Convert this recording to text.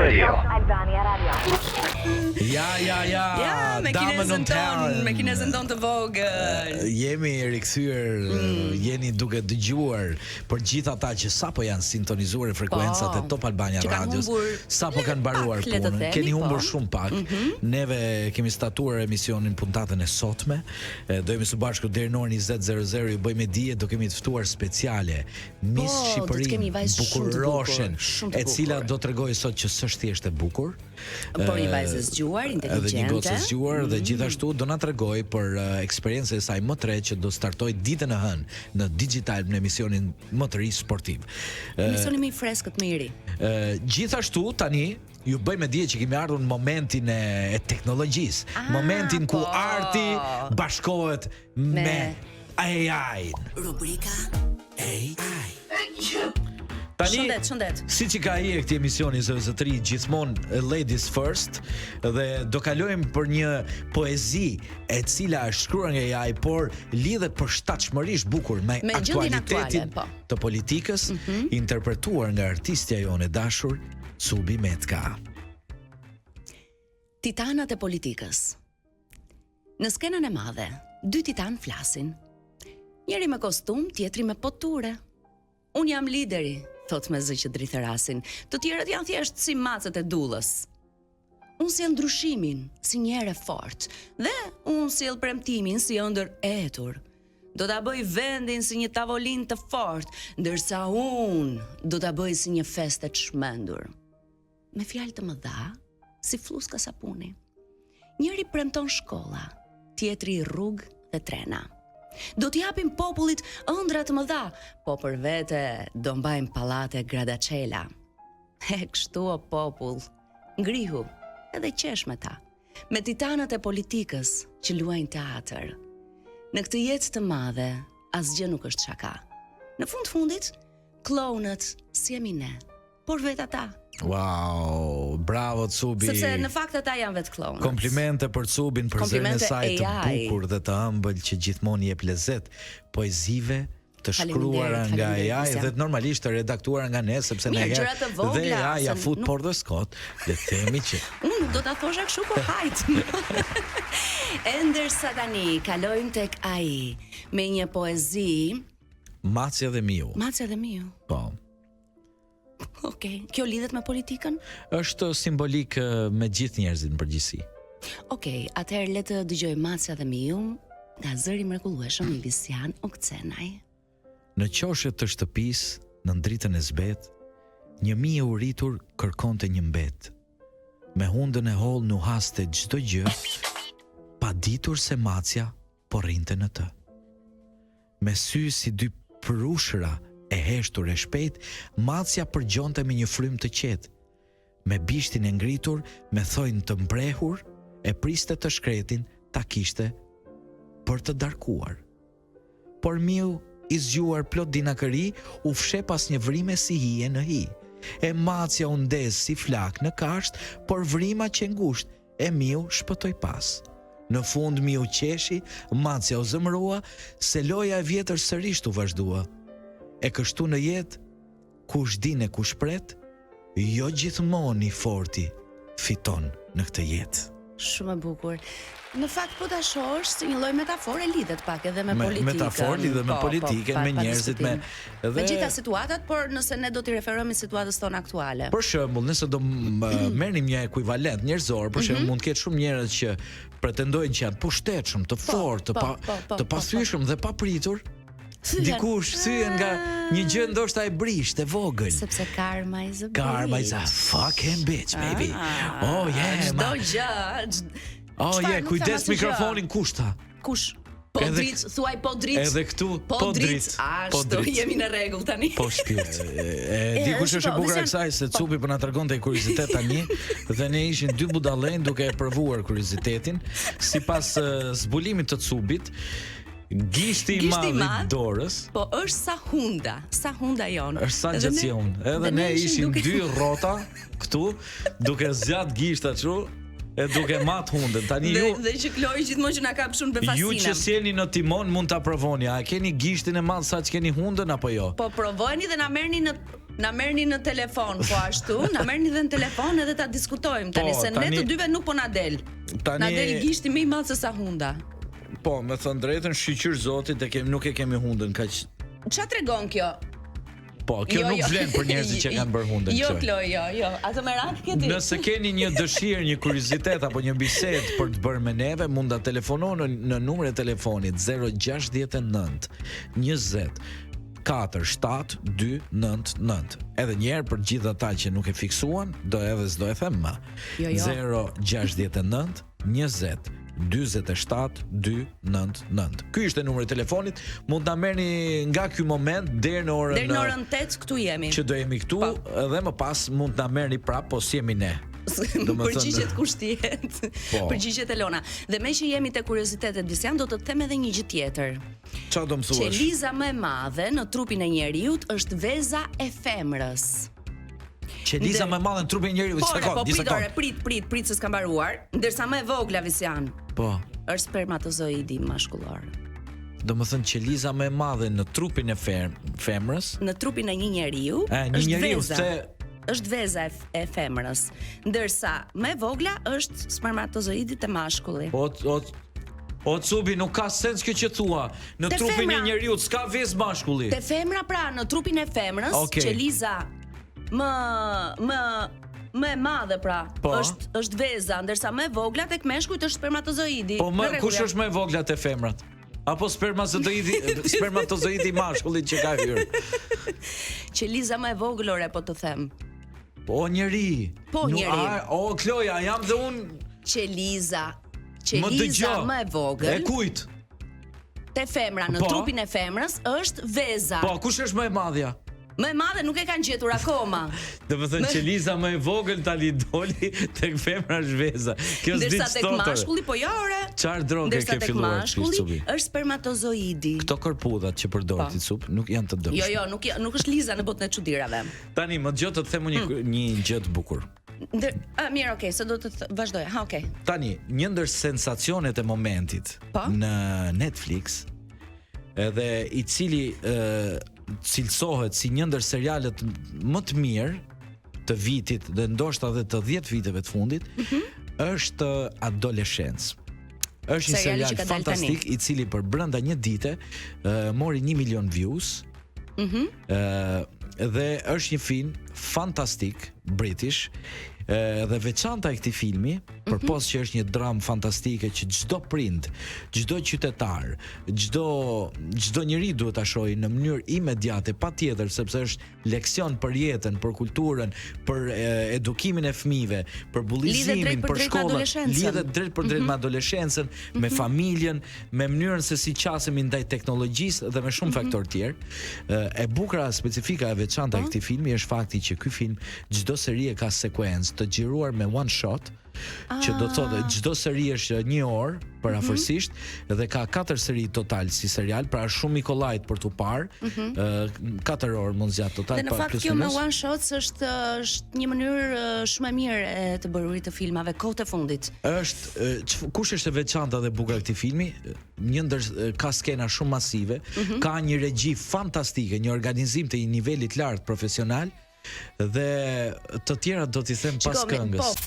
Radio. Albania Radio. Ja, me kinezën tonë të vogël. Jemi rikthyer, jeni duke dëgjuar për gjithë ata që sapo janë sintonizuar frekuencat e Top Albania Radios, sapo kanë mbaruar punën, keni humbur shumë pak. Neve kemi statuar emisionin puntatën e sotme. Do jemi së bashku deri në orën 20:00, ju bëjmë dije, do kemi të ftuar speciale Miss Shqipëri bukuroshen, e cila do t'rregojë sot që s'është thjesht e bukur, por një vajzë zgjuar, inteligjente. Edhe një gocë zgjuar dhe gjithashtu do na tregoj për eksperiencën e saj më të re që do startoj ditën e hënë në digital në emisionin më të ri sportiv. Emisioni më i freskët, më i ri. Gjithashtu tani ju bëjmë dije që kemi ardhur në momentin e teknologjisë, momentin ku arti bashkohet me AI. Rubrika AI. Tani, shëndet. Siç i ka ai këtij emisioni zë3 gjithmonë Ladies First, dhe do kalojmë për një poezi e cila është shkruar nga AI, por lidhet përshtatshmërisht bukur me aktualitetin të politikës, interpretuar nga artistja jonë e dashur Cubi Metka. Titanat e politikës. Në skenën e madhe, dy titan flasin. Njëri me kostum, tjetri me poture. Unë jam lideri, thot me zë që drithërasin. Të tjerët janë thjesht si macet e dullës. Unë sjell ndryshimin si një erë fort, dhe unë sjell premtimin si ëndër e etur. Do ta bëj vendin si një tavolinë të fortë, ndërsa unë do ta bëj si një festë të çmendur. Me fjalë të mëdha, si fluska sapuni. Njëri premton shkolla, tjetri rrugë dhe trena. Do t'i japim popullit ëndra të mëdha, po për vete do mbajmë pallate Gradacela. E kështu o popull, ngrihu edhe qesh me ta, me titanat e politikës që luajnë teatr. Në këtë jetë të madhe, asgjë nuk është shaka. Në fundit, klonët si jemi ne, por vetë ata. Wow, bravo Cubi. Sepse në fakt ata janë vetë klonët. Komplimente për Cubin për zërin e saj të bukur dhe të ëmbël që gjithmonë jep lezet, poezive të shkruara nga AI dhe normalisht të redaktuara nga ne, sepse ne dhe AI ja fut por dhe skot, dhe themi që unë nuk do ta thosha kështu, por hajt. Ndërsa tani kalojmë tek AI me një poezi, Macja dhe Miu. Macja dhe Miu. Po. Okej, kjo lidhet me politikën? Është simbolik me gjithë njerëzit në përgjithësi. Okej, atëherë le të dëgjoj Macja dhe Miu nga zëri mrekullueshëm i Visian Okcenaj. Në qoshet të shtëpisë, në dritën e zbet, një mije u rritur kërkonte një mbet. Me hundën e holl nuhaste çdo gjë, pa ditur se Macja po rrinte në të. Me sy si dy prushra e heshtur e shpejt, Macja përgjonte me një frym të qetë. Me bishtin e ngritur, me thojnë të mbrehur, e priste të shkretin ta kishte për të darkuar. Por Miu, i zgjuar plot dinakëri, u fshe pas një vrime si hije në hi. E Macja u ndez si flak në kasht, por vrima që ngusht, e Miu shpëtoi pas. Në fund Miu qeshi, Macja u zëmrua, se loja e vjetër sërish u vazhdua. E kështu në jetë, kush din e kush pret, jo gjithmonë i forti fiton në këtë jetë. Shumë e bukur. Në fakt po ta shohësh si një lloj metafore, lidhet pak edhe me politikën. Metaforë lidhet me politikën, me njerëzit, me gjitha situatat, por nëse ne do t'i referohemi situatës tonë aktuale. Për shembull, nëse do merrnim një ekuivalent njerëzor, për shembull, mund të ketë shumë njerëz që pretendojnë që janë pushtetshëm, të fortë, të pathyeshëm dhe papritur. Dikush thyen nga një gjë ndoshta e brisht, e vogël. Sepse karma is a bitch. Karma is a fucking bitch, baby. Oh yeah. Çdo gjë. Oh yeah, kujdes mikrofonin kush tha? Kush? Po drit, thuaj po drit. Edhe këtu po drit. Ashtu jemi në rregull tani. Po shpirt. Dikush është e bukur kësaj se Cupi po na tregonte kuriozitet tani, dhe ne ishin dy budallën duke e provuar kuriozitetin, sipas zbulimit të Cubit. Gishti i madh i dorës, po është sa hunda jon. Është sa gjatësion. Edhe ne ishim dy rrota këtu, duke zgjat gishtat kështu, e duke mat hundën. Tani ju dhe që Kloi gjithmonë që na kap shumë befasina. Ju që sjeni në timon mund ta provoni. A keni gishtin e madh sa që keni hundën apo jo? Po provojeni dhe na merrni në Na merrni në telefon, po ashtu, na merrni dhe në telefon edhe ta diskutojmë tani se ne të dyve nuk po na del. Na del gishti më i madh se sa hunda. Po, me thënë drejtën, shqyqyr zotit nuk e kemi hundën kaq. Ç'a tregon kjo? Po, kjo nuk vlen për njerëzit që kanë bërë hundën. Jo, Kloj, jo. Atë merak ke ti. Nëse keni një dëshirë, një kuriozitet apo një bisedë për të bërë me neve, mund ta telefononi në numrin e telefonit 069 20 4729. Edhe një herë për gjithë ata që nuk e fiksuan, s'do e them më. 069 20 47 299. Ky ishte numri i telefonit. Mund ta merrni nga ky moment deri në orën 8 këtu jemi. Që do jemi këtu dhe më pas mund ta merrni prapë, po si jemi ne. Përgjigjet kushtjet. Përgjigjet Elona. Dhe me që jemi te kuriozitetet Visian, do të them edhe një gjë tjetër. Çfarë do më thuash? Qeliza më e madhe në trupin e njeriut është veza e femrës. Qeliza më e madhe në trupin e njeriut, prit se s'ka mbaruar, ndërsa më e vogla Visian. Po. Është spermatozoidi maskullor. Domethënë qeliza më e madhe në trupin e femrës, në trupin e një njeriu, është veza e femrës, ndërsa më e vogla është spermatozoidi te mashkulli. O Cubi, nuk ka sens kjo që thua. Në trupin e njeriu s'ka vezë mashkulli. Te femra pra, në trupin e femrës, qeliza më e madhe pra, është veza, ndërsa më e vogla tek meshkujt është spermatozoidi. Po kush është më e vogla te femrat? Apo spermatozoidi mashkullit që ka hyrë? Qeliza më e vogël ore po të them. Po njeri. Po njeri. O Kloja, jam dhe unë. Qeliza më e vogël. E kujt? Te femra, në trupin e femrës është veza. Po kush është më e madhja? Më e madhe nuk e kanë gjetur akoma. Domethënë qeliza më e vogël tani doli tek femra është veza. Kjo s'di ç'të. Ndërsa tek mashkulli po jo ore. Çfarë droge ke filluar ti Cubi? Është spermatozoidi. Këto kërpudhat që përdor ti Cub nuk janë të dëmshme. Jo, nuk është liza në botën e çuditërave. Tani më dëgjoj të them një gjë të bukur. Mirë, okay, se do të vazhdoj. Okay. Tani, një ndër sensacionet e momentit në Netflix, edhe i cili cilësohet si një ndër serialet më të mirë të vitit dhe ndoshta edhe të 10 viteve të fundit, është Adolescence. Është një serial fantastik i cili për brenda një dite mori 1 milion views. Dhe është një film fantastik british. Dhe veçanta e këtij filmi, përpos që është një dramë fantastike që çdo prind, çdo qytetar, çdo njeri duhet ta shohë në mënyrë imediate, patjetër, sepse është leksion për jetën, për kulturën, për edukimin e fëmijëve, për bullizimin, për shkollën, lidhet drejt për drejt me adoleshencën, me familjen, me mënyrën se si qasemi ndaj teknologjisë dhe me shumë faktorë tjerë. E bukura specifika e veçanta e këtij filmi është fakti që ky film çdo seri ka sekuencë të xhiruar me one shot, që do të thotë çdo seri është 1 orë parafërsisht dhe ka 4 seri total si serial, pra shumë i kollajt për tu parë. 4 orë mund zgjat total. Dhe në fakt kjo me one shots është një mënyrë shumë e mirë e të bërurit të filmave kohët e fundit. Kush është e veçanta dhe bukur e këtij filmi? Një ndër ka skena shumë masive, ka një regji fantastike, një organizim të një niveli të lartë profesional. Dhe të tjera do t'i them pas këngës.